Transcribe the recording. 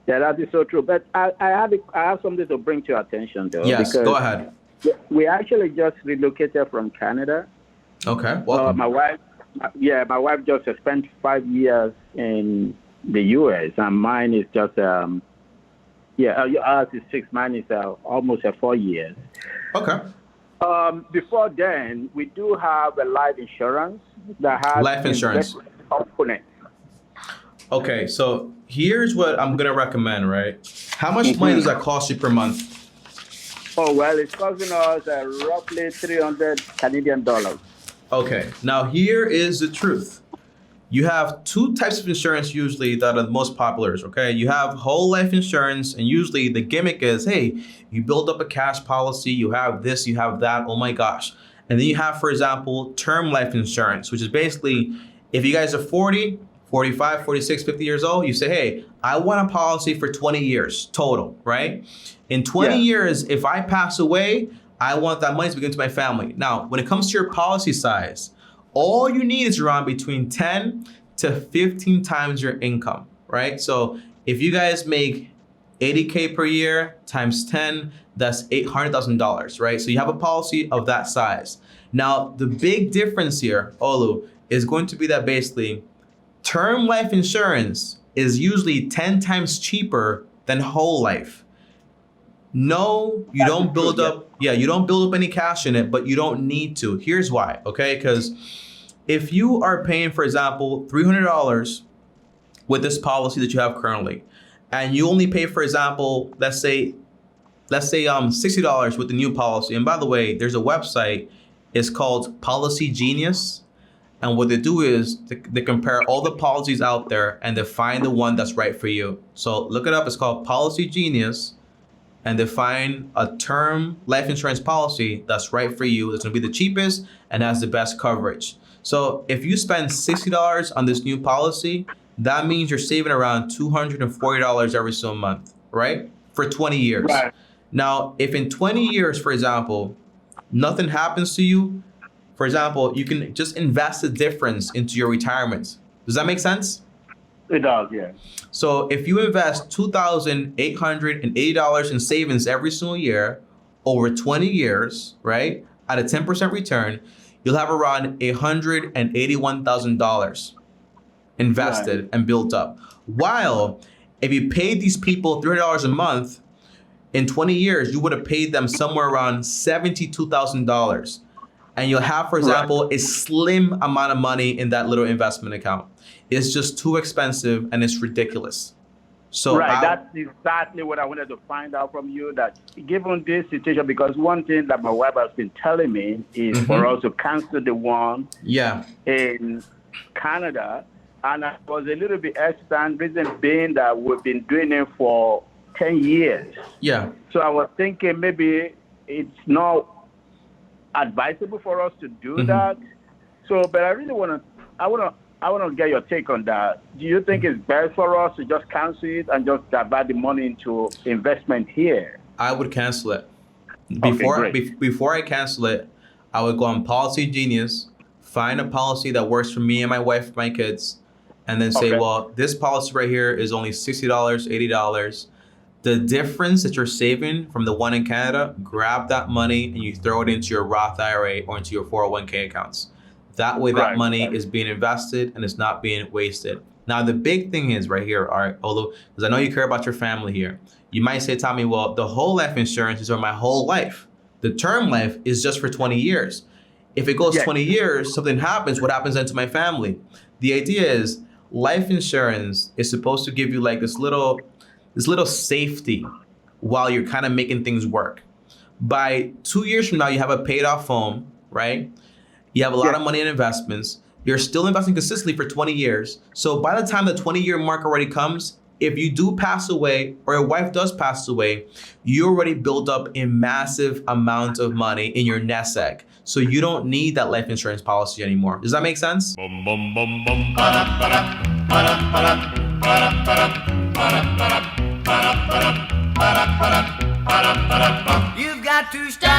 Yeah, that is so true. But I have something to bring to your attention, though. Yes, because go ahead. we actually just relocated from Canada. Okay, welcome. My wife just spent 5 years in the U.S. and mine is just ours is 6, mine is almost 4 years. Okay. Before then, we do have a life insurance that has Life insurance component. Okay, so here's what I'm gonna recommend, right? How much money does that cost you per month? Oh, well, it's costing us roughly 300 Canadian dollars. Okay, now here is the truth. You have 2 types of insurance usually that are the most popular, okay? You have whole life insurance, and usually the gimmick is, hey, you build up a cash policy, you have this, you have that, oh my gosh. And then you have, for example, term life insurance, which is basically, if you guys are 40, 45, 46, 50 years old, you say, hey, I want a policy for 20 years total, right? In 20 years, if I pass away, I want that money to be given to my family. Now, when it comes to your policy size, all you need is around between 10 to 15 times your income, right? So if you guys make 80K per year times 10, that's $800,000, right? So you have a policy of that size. Now, the big difference here, Olu, is going to be that basically term life insurance is usually 10 times cheaper than whole life. No, you don't build up, you don't build up any cash in it, but you don't need to. Here's why, okay? Because if you are paying, for example, $300 with this policy that you have currently, and you only pay, for example, let's say $60 with the new policy. And by the way, there's a website, it's called Policy Genius. And what they do is they compare all the policies out there and they find the one that's right for you. So look it up, it's called Policy Genius. And they find a term life insurance policy that's right for you. It's gonna be the cheapest and has the best coverage. So if you spend $60 on this new policy, that means you're saving around $240 every single month, right? For 20 years. Right. Now, if in 20 years, for example, nothing happens to you, for example, you can just invest the difference into your retirement. Does that make sense? It does, yeah. So if you invest $2,880 in savings every single year over 20 years, right, at a 10% return, you'll have around $181,000 invested and built up. While if you paid these people $300 a month, in 20 years, you would have paid them somewhere around $72,000. And you'll have, for example, a slim amount of money in that little investment account. It's just too expensive and it's ridiculous. So that's exactly what I wanted to find out from you, that given this situation, because one thing that my wife has been telling me is for us to cancel the one in Canada. And I was a little bit hesitant, reason being that we've been doing it for 10 years. Yeah. So I was thinking maybe it's not advisable for us to do that. So, but I really want to get your take on that. Do you think it's best for us to just cancel it and just divert the money into investment here? I would cancel it. Before I cancel it, I would go on Policy Genius, find a policy that works for me and my wife, my kids, and then say, well, this policy right here is only $60, $80. The difference that you're saving from the one in Canada, grab that money and you throw it into your Roth IRA or into your 401k accounts. That way that money is being invested and it's not being wasted. Now, the big thing is right here, all right, Olu, because I know you care about your family here. You might say, Tommy, well, the whole life insurance is for my whole life. The term life is just for 20 years. If it goes 20 years, something happens, what happens then to my family? The idea is life insurance is supposed to give you like this little safety while you're kind of making things work. By 2 years from now, you have a paid off home, right? You have a lot of money in investments. You're still investing consistently for 20 years. So by the time the 20-year mark already comes, if you do pass away or your wife does pass away, you already built up a massive amount of money in your nest egg. So you don't need that life insurance policy anymore. Does that make sense? You've got to stop.